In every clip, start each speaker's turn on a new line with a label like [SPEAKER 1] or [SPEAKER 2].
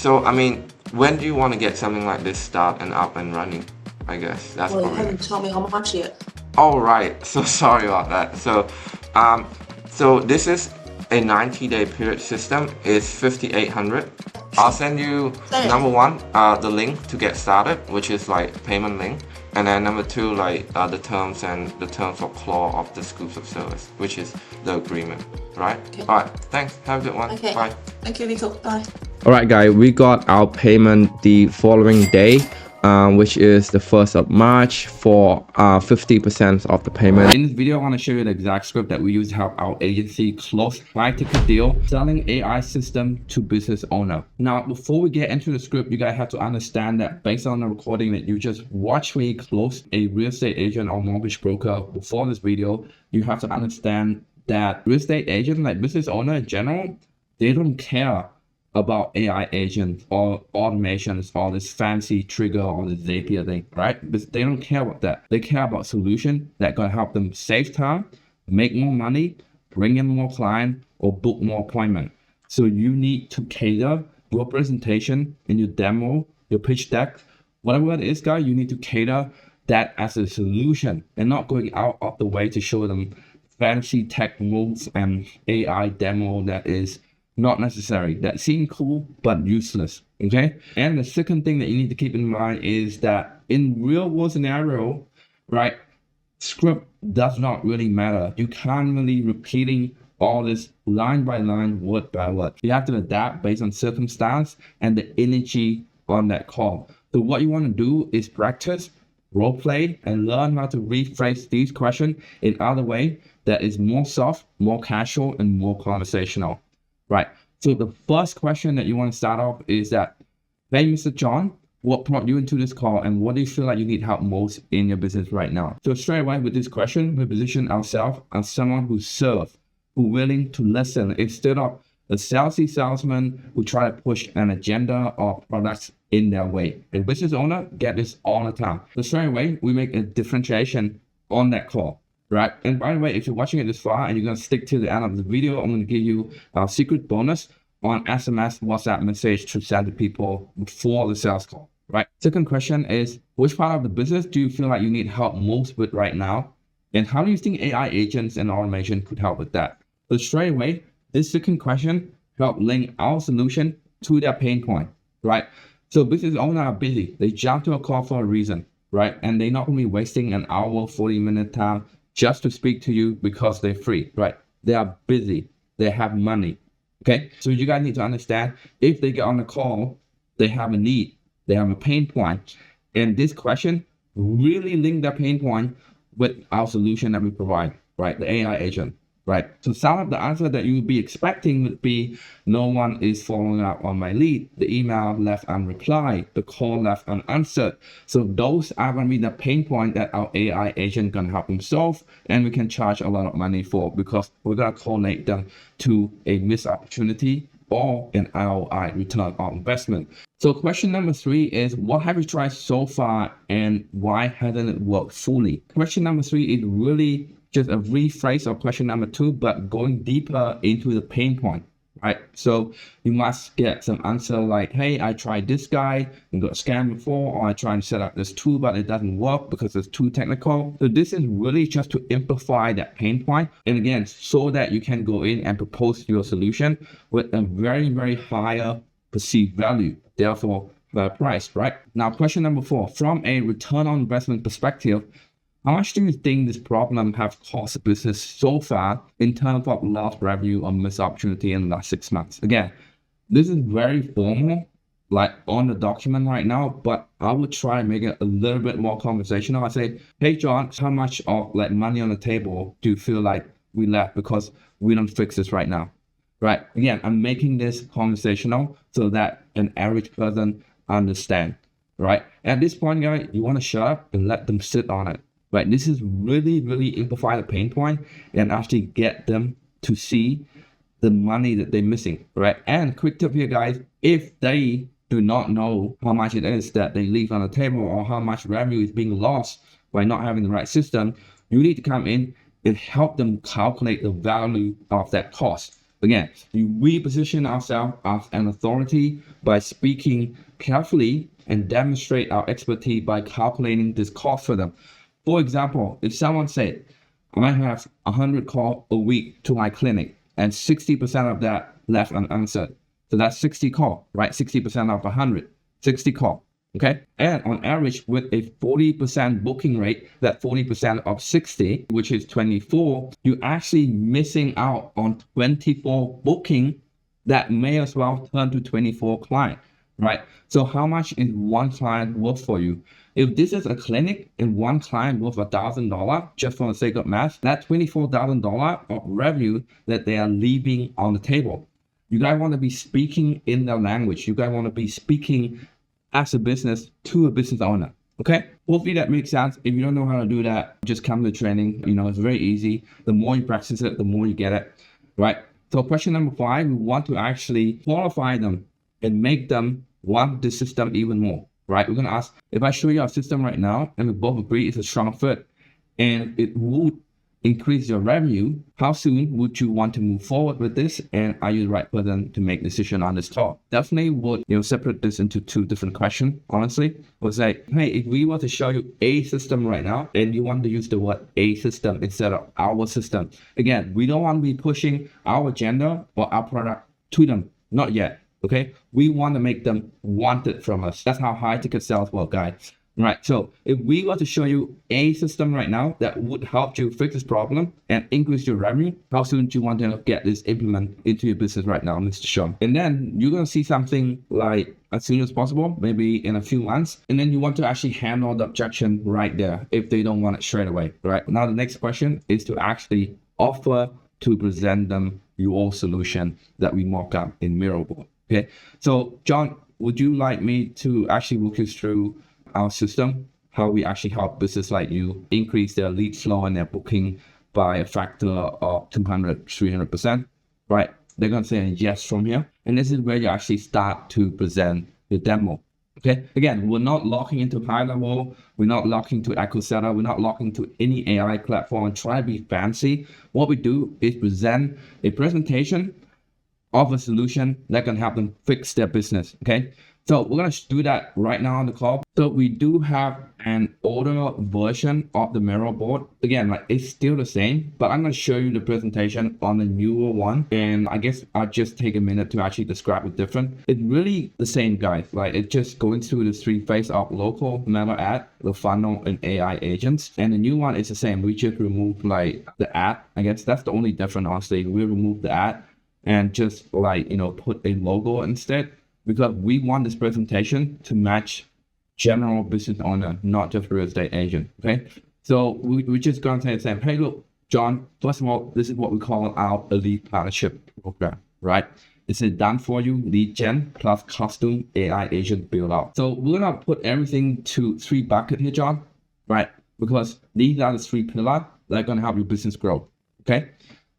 [SPEAKER 1] So, I mean, when do you want to get something like this start and up and running? I guess that's
[SPEAKER 2] Well, you
[SPEAKER 1] probably.
[SPEAKER 2] haven't told me how much yet.
[SPEAKER 1] Oh, right. So sorry about that. So this is a 90-day period system. It's 5,800. I'll send you
[SPEAKER 2] Same.
[SPEAKER 1] number one, the link to get started, which is like payment link, and then number two, like the terms of clause of the scoops of service, which is the agreement, right?
[SPEAKER 2] Okay.
[SPEAKER 1] All right. Thanks. Have a good one.
[SPEAKER 2] Okay.
[SPEAKER 1] Bye.
[SPEAKER 2] Thank you, Nico. Bye.
[SPEAKER 3] Alright guys, we got our payment the following day, which is the 1st of March for 50% of the payment. In this video, I want to show you the exact script that we use to help our agency close high-ticket deal selling AI system to business owner. Now, before we get into the script, you guys have to understand that based on the recording that you just watched me close a real estate agent or mortgage broker before this video, you have to understand that real estate agent, like business owner in general, they don't care about AI agents or automations or this fancy trigger or the Zapier thing, right? But they don't care about that. They care about solution that gonna help them save time, make more money, bring in more client, or book more appointment. So you need to cater your presentation and your demo, your pitch deck, whatever it is, guys, you need to cater that as a solution and not going out of the way to show them fancy tech moves and AI demo that is not necessary, that seem cool but useless. Okay, and the second thing that you need to keep in mind is that in real world scenario, right, script does not really matter. You can't really repeating all this line by line, word by word. You have to adapt based on circumstance and the energy on that call. So what you want to do is practice, role play, and learn how to rephrase these questions in other way that is more soft, more casual, and more conversational. Right. So the first question that you want to start off is that, hey, Mr. John, what brought you into this call and what do you feel like you need help most in your business right now? So straight away with this question, we position ourselves as someone who serves, who willing to listen instead of a salesy salesman who try to push an agenda or products in their way. A business owner get this all the time. So straight away, we make a differentiation on that call. Right. And by the way, if you're watching it this far and you're going to stick to the end of the video, I'm going to give you a secret bonus on SMS, WhatsApp message to send to people before the sales call. Right. Second question is, which part of the business do you feel like you need help most with right now? And how do you think AI agents and automation could help with that? So straight away, this second question help link our solution to their pain point. Right. So business owners are busy. They jump to a call for a reason. Right. And they're not going to be wasting an hour, 40-minute time just to speak to you because they're free, right? They are busy, they have money, okay? So you guys need to understand, if they get on the call, they have a need, they have a pain point, and this question really link that pain point with our solution that we provide, right? The AI agent, right? So some of the answer that you would be expecting would be, no one is following up on my lead, the email left unreplied, the call left unanswered. So those are going to be the pain point that our AI agent can help them solve, and we can charge a lot of money for, because we're going to correlate them to a missed opportunity or an ROI, return on investment. So question number 3 is, what have you tried so far and why hasn't it worked fully? Question number 3 is really just a rephrase of question number 2, but going deeper into the pain point, right? So you must get some answer like, hey, I tried this guy and got scammed before, or I tried to set up this tool, but it doesn't work because it's too technical. So this is really just to amplify that pain point. And again, so that you can go in and propose your solution with a very, very higher perceived value, therefore the price, right? Now, question number 4, from a return on investment perspective, how much do you think this problem have cost the business so far in terms of lost revenue or missed opportunity in the last 6 months? Again, this is very formal, like on the document right now, but I would try and make it a little bit more conversational. I say, hey, John, how much of like money on the table do you feel like we left because we don't fix this right now? Right? Again, I'm making this conversational so that an average person understand, right? At this point, guys, you want to shut up and let them sit on it. Right, this is really, really amplify the pain point and actually get them to see the money that they're missing, right? And quick tip here, guys, if they do not know how much it is that they leave on the table or how much revenue is being lost by not having the right system, you need to come in and help them calculate the value of that cost. Again, we position ourselves as an authority by speaking carefully and demonstrate our expertise by calculating this cost for them. For example, if someone said, I have 100 calls a week to my clinic and 60% of that left unanswered. So that's 60 calls, right? 60% of 100, 60 calls. Okay. And on average, with a 40% booking rate, that 40% of 60, which is 24, you're actually missing out on 24 booking that may as well turn to 24 clients, right? So how much is one client worth for you? If this is a clinic and one client worth $1,000, just for the sake of math, that's $24,000 of revenue that they are leaving on the table. You guys want to be speaking in their language. You guys want to be speaking as a business to a business owner. Okay, hopefully that makes sense. If you don't know how to do that, just come to training. It's very easy. The more you practice it, the more you get it, right? So question number 5, we want to actually qualify them and make them want the system even more, right? We're going to ask, if I show you our system right now and we both agree it's a strong fit and it would increase your revenue, how soon would you want to move forward with this? And are you the right person to make decision on this talk? Definitely would separate this into 2 different questions, honestly. Would say, hey, if we were to show you a system right now, and you want to use the word a system instead of our system. Again, we don't want to be pushing our agenda or our product to them. Not yet. Okay. We want to make them want it from us. That's how high ticket sales work, guys. Right, so if we were to show you a system right now that would help you fix this problem and increase your revenue, how soon do you want to get this implemented into your business right now, Mr. Sean? And then you're going to see something like as soon as possible, maybe in a few months. And then you want to actually handle the objection right there if they don't want it straight away, right? Now, the next question is to actually offer to present them your solution that we mock up in Miro board. Okay, so John, would you like me to actually walk you through our system, how we actually help business like you increase their lead flow and their booking by a factor of 200, 300%, right? They're going to say yes from here. And this is where you actually start to present the demo. Okay. Again, we're not locking into HighLevel. We're not locking to EchoSetter. We're not locking to any AI platform and try to be fancy. What we do is present a presentation of a solution that can help them fix their business. Okay. So we're going to do that right now on the call. So we do have an older version of the Miro board. Again, like it's still the same, but I'm going to show you the presentation on the newer one. And I guess I'll just take a minute to actually describe it different. It's really the same, guys. Like it's just going through the 3 phases of local, meta ad, the funnel, and AI agents. And the new one is the same. We just remove like the ad. I guess that's the only difference, honestly. We remove the ad and just like, put a logo instead, because we want this presentation to match general business owner, not just real estate agent. Okay. So we're just going to say, hey, look, John, first of all, this is what we call our elite partnership program, right? This is done for you, lead gen plus custom AI agent build out. So we're going to put everything to 3 buckets here, John, right? Because these are the 3 pillars that are going to help your business grow. Okay.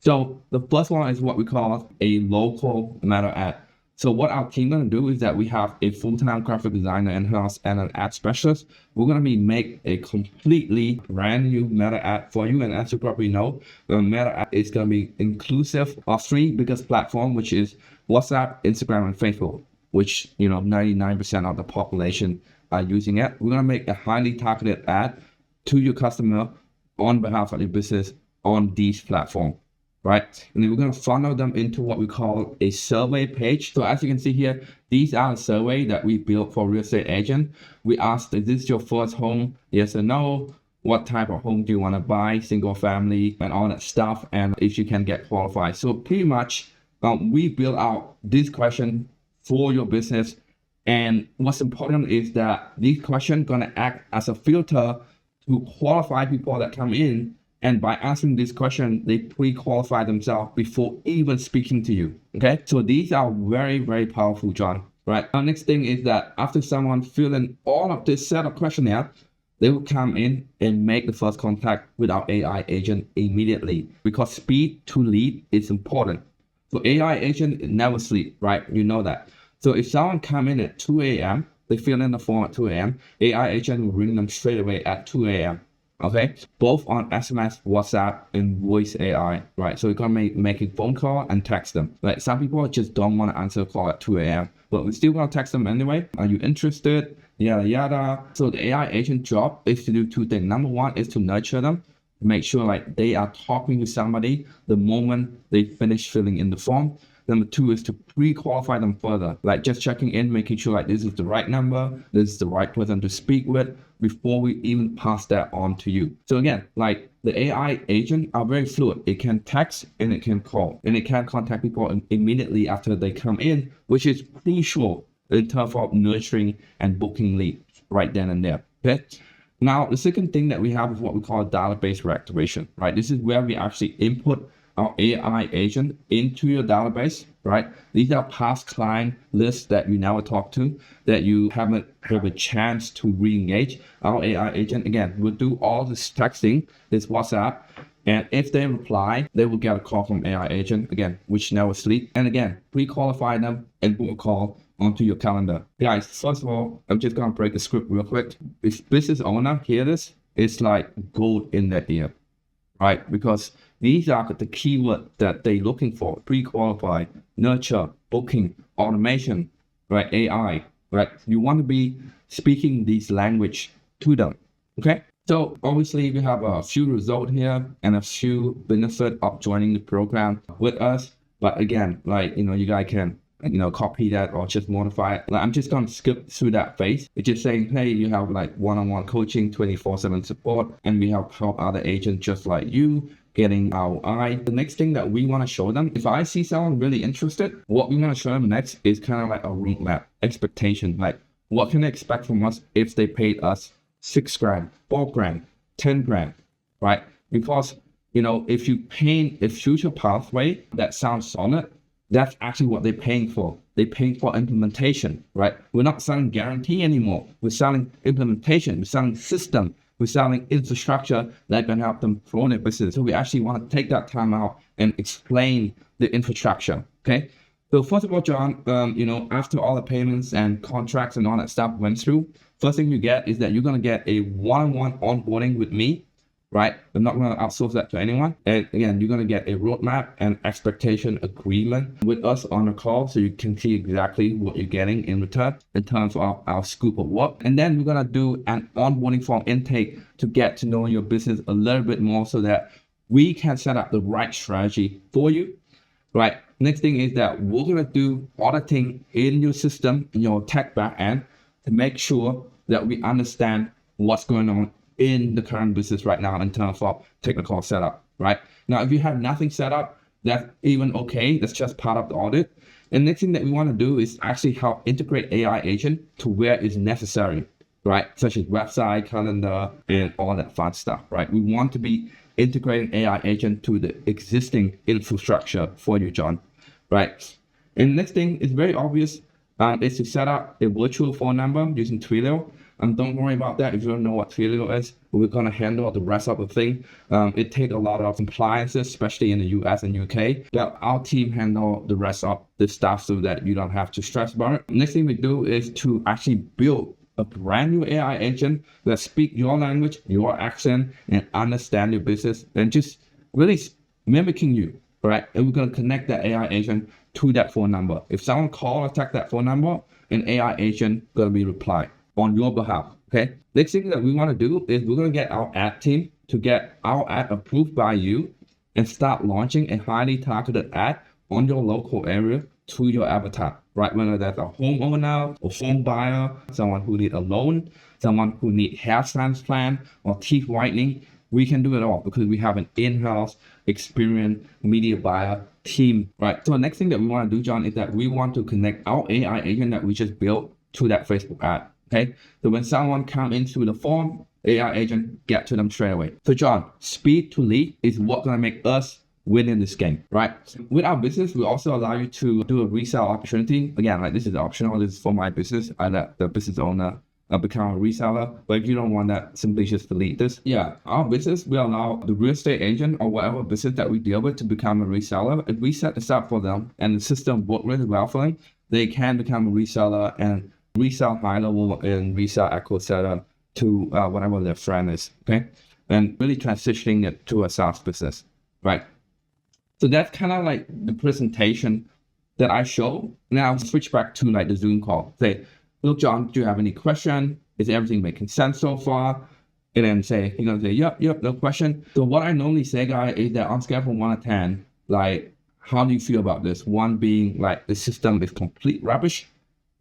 [SPEAKER 3] So the first one is what we call a local meta ad. So what our team going to do is that we have a full-time graphic designer in-house and an ad specialist. We're going to make a completely brand new meta ad for you. And as you probably know, the meta ad is going to be inclusive of 3 biggest platforms, which is WhatsApp, Instagram, and Facebook, which 99% of the population are using it. We're going to make a highly targeted ad to your customer on behalf of your business on these platforms. Right, and then we're going to funnel them into what we call a survey page. So as you can see here, these are the survey that we built for real estate agent. We asked, is this your first home? Yes or no? What type of home do you want to buy? Single family and all that stuff. And if you can get qualified. So pretty much we build out this question for your business. And what's important is that these questions going to act as a filter to qualify people that come in. And by answering this question, they pre-qualify themselves before even speaking to you. Okay, so these are very, very powerful, John. Right. Our next thing is that after someone filling all of this set of questionnaire, they will come in and make the first contact with our AI agent immediately, because speed to lead is important. So AI agent never sleep, right? You know that. So if someone come in at 2 a.m., they fill in the form at 2 a.m., AI agent will ring them straight away at 2 a.m. okay? Both on SMS, WhatsApp, and voice AI, right? So you're gonna make a phone call and text them. Like some people just don't want to answer a call at 2 a.m., but we still gonna text them anyway. Are you interested? Yada yada. So the AI agent job is to do two things. Number one is to nurture them, make sure like they are talking to somebody the moment they finish filling in the form. Number two is to pre-qualify them further, like just checking in, making sure like this is the right number, this is the right person to speak with before we even pass that on to you. So again, like the AI agent are very fluid. It can text and it can call and it can contact people immediately after they come in, which is crucial in terms of nurturing and booking leads right then and there. Okay. Now, the second thing that we have is what we call database reactivation, right? This is where we actually input our AI agent into your database, right? These are past client lists that you never talk to, that you haven't have a chance to re-engage. Our AI agent, again, will do all this texting, this WhatsApp, and if they reply, they will get a call from AI agent, again, which never sleep. And again, pre-qualify them and book a call onto your calendar. Guys, first of all, I'm just gonna break the script real quick. If business owner hear this, it's like gold in their ear, right? Because these are the keywords that they're looking for: pre-qualify, nurture, booking, automation, right? AI, right? You want to be speaking these language to them, okay? So obviously we have a few results here and a few benefit of joining the program with us. But again, like, you guys can, copy that or just modify it. Like, I'm just going to skip through that phase. It's just saying, hey, you have like one-on-one coaching, 24/7 support, and we have help other agents just like you getting our eye. The next thing that we want to show them, if I see someone really interested, what we want to show them next is kind of like a roadmap, expectation. Like, what can they expect from us if they paid us $6,000, $4,000, $10,000, right? Because, if you paint a future pathway that sounds solid, that's actually what they're paying for. They're paying for implementation, right? We're not selling guarantee anymore. We're selling implementation. We're selling system. We're selling infrastructure that can help them grow their business. So we actually want to take that time out and explain the infrastructure, okay? So first of all, John, after all the payments and contracts and all that stuff went through, first thing you get is that you're going to get a one-on-one onboarding with me, right? I'm not going to outsource that to anyone. And again, you're going to get a roadmap and expectation agreement with us on a call, so you can see exactly what you're getting in return in terms of our scope of work. And then we're going to do an onboarding form intake to get to know your business a little bit more so that we can set up the right strategy for you, right? Next thing is that we're going to do auditing in your system, in your tech backend, to make sure that we understand what's going on in the current business right now in terms of technical setup, right? Now, if you have nothing set up, that's even okay. That's just part of the audit. And next thing that we want to do is actually help integrate AI agent to where it's necessary, right? Such as website, calendar, and all that fun stuff, right? We want to be integrating AI agent to the existing infrastructure for you, John, right? And the next thing is very obvious, is to set up a virtual phone number using Twilio. Don't worry about that if you don't know what Twilio is. We're going to handle the rest of the thing. It takes a lot of compliances, especially in the US and UK. But our team handle the rest of the stuff so that you don't have to stress about it. Next thing we do is to actually build a brand new AI agent that speak your language, your accent, and understand your business, and just really mimicking you, right? And we're going to connect that AI agent to that phone number. If someone call or text that phone number, an AI agent going to be reply on your behalf, okay? Next thing that we want to do is we're going to get our ad team to get our ad approved by you and start launching a highly targeted ad on your local area to your avatar, right? Whether that's a homeowner or home buyer, someone who need a loan, someone who need hair transplant or teeth whitening, we can do it all because we have an in-house experienced media buyer team, right? So the next thing that we want to do, John, is that we want to connect our AI agent that we just built to that Facebook ad. Okay, so when someone come into the form, AI agent get to them straight away. So John, speed to lead is what's gonna make us win in this game, right? With our business, we also allow you to do a resale opportunity. Again, like this is optional. This is for my business. I let the business owner become a reseller. But if you don't want that, simply just delete this. Yeah, our business, we allow the real estate agent or whatever business that we deal with to become a reseller. If we set this up for them and the system works really well for them, they can become a reseller and resell HighLevel and resell EchoSetter to whatever their friend is, okay? and really transitioning it to a SaaS business, right? So that's kind of like the presentation that I show. Now I'll switch back to like the Zoom call. Say, look, John, do you have any question? Is everything making sense so far? And then you're gonna say, yep, no question. So what I normally say, guys, is that on scale from 1 to 10, like, how do you feel about this? 1 being like the system is complete rubbish,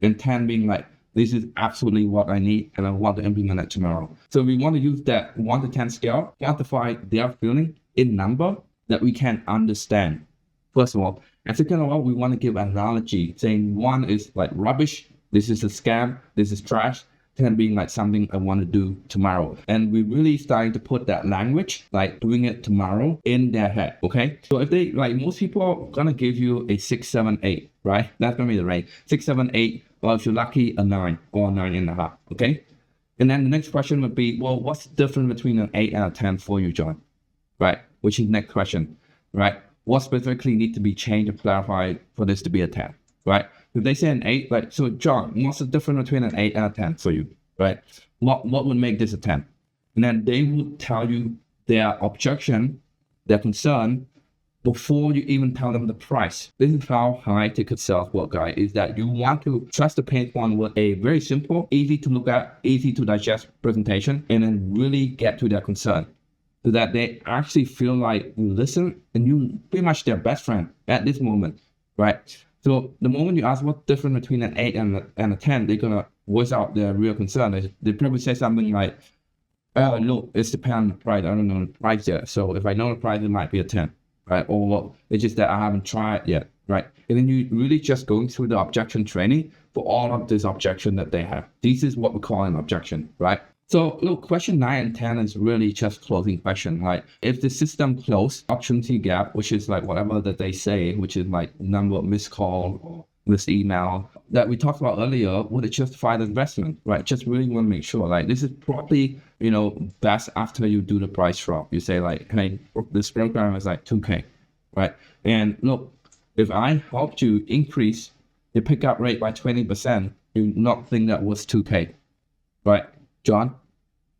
[SPEAKER 3] and 10 being like, this is absolutely what I need and I want to implement it tomorrow. So we want to use that 1 to 10 scale, quantify their feeling in number that we can understand, first of all. And second of all, we want to give an analogy, saying 1 is like rubbish, this is a scam, this is trash, 10 being like something I want to do tomorrow. And we're really starting to put that language, like doing it tomorrow, in their head, okay? So if they, like most people are gonna give you a 6, 7, 8, right? That's gonna be the range. 6, 7, 8, well, if you're lucky, a 9 or a 9.5, okay? And then the next question would be, well, what's the difference between an 8 and a 10 for you, John? Right? Which is the next question, right? What specifically need to be changed or clarified for this to be a 10, right? If they say an 8, like, so John, what's the difference between an 8 and a 10 for you, right? What would make this a 10? And then they would tell you their objection, their concern, before you even tell them the price. This is how high ticket sales work, guys, is that you want to trust the pain point with a very simple, easy to look at, easy to digest presentation, and then really get to their concern, so that they actually feel like you listen and you pretty much their best friend at this moment, right? So the moment you ask what's different between an 8 and a 10, they're gonna voice out their real concern. They probably say something like, look, it's depends on the price. I don't know the price yet. So if I know the price, it might be a 10, right? Or it's just that I haven't tried it yet, right? And then you really just going through the objection training for all of this objection that they have. This is what we call an objection, right? So look, question 9 and 10 is really just closing question. Like if the system closed, opportunity gap, which is like whatever that they say, which is like number of missed call or missed email that we talked about earlier, would it justify the investment, right? Just really want to make sure like this is probably, best after you do the price drop. You say like, hey, this program is like 2K, right? And look, if I helped you increase the pickup rate by 20%, you not think that was 2K, right? John,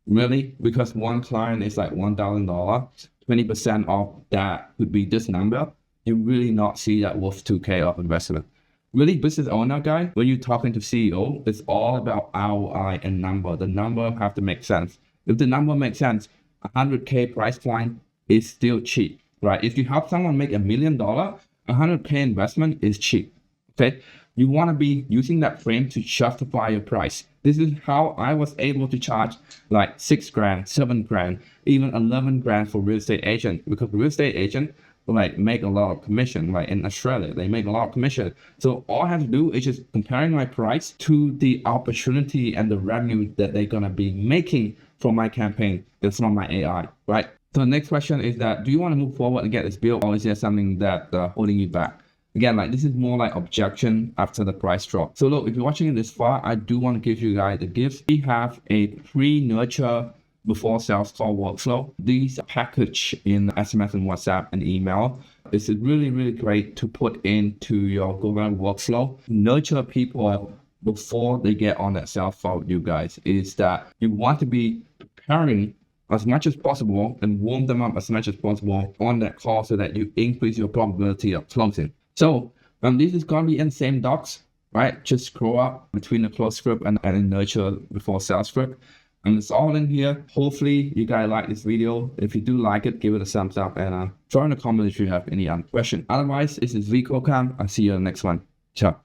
[SPEAKER 3] really? Because one client is like $1,000, 20% of that would be this number. You really not see that worth 2K of investment. Really, business owner guy, when you're talking to CEO, it's all about ROI and number. The number have to make sense. If the number makes sense, 100K price point is still cheap, right? If you help someone make $1 million, 100K investment is cheap, okay? You want to be using that frame to justify your price. This is how I was able to charge like 6 grand, 7 grand, even 11 grand for real estate agent, because real estate agent like make a lot of commission. Like in Australia, they make a lot of commission. So all I have to do is just comparing my price to the opportunity and the revenue that they're gonna be making from my campaign. It's from my AI, right? So the next question is that, do you want to move forward and get this built, or is there something that holding you back? Again, like this is more like objection after the price drop. So look, if you're watching it this far, I do want to give you guys the gifts. We have a pre-nurture before sales call workflow. These are packaged in SMS and WhatsApp and email. This is really, really great to put into your GoHighlevel workflow. Nurture people before they get on that sales call with you guys. Is that you want to be preparing as much as possible and warm them up as much as possible on that call so that you increase your probability of closing. So this is going to be in the same docs, right? Just scroll up between the close script and nurture before sales script. And it's all in here. Hopefully you guys like this video. If you do like it, give it a thumbs up and drop in the comments if you have any other question. Otherwise, this is Vico Cam. I'll see you in the next one. Ciao.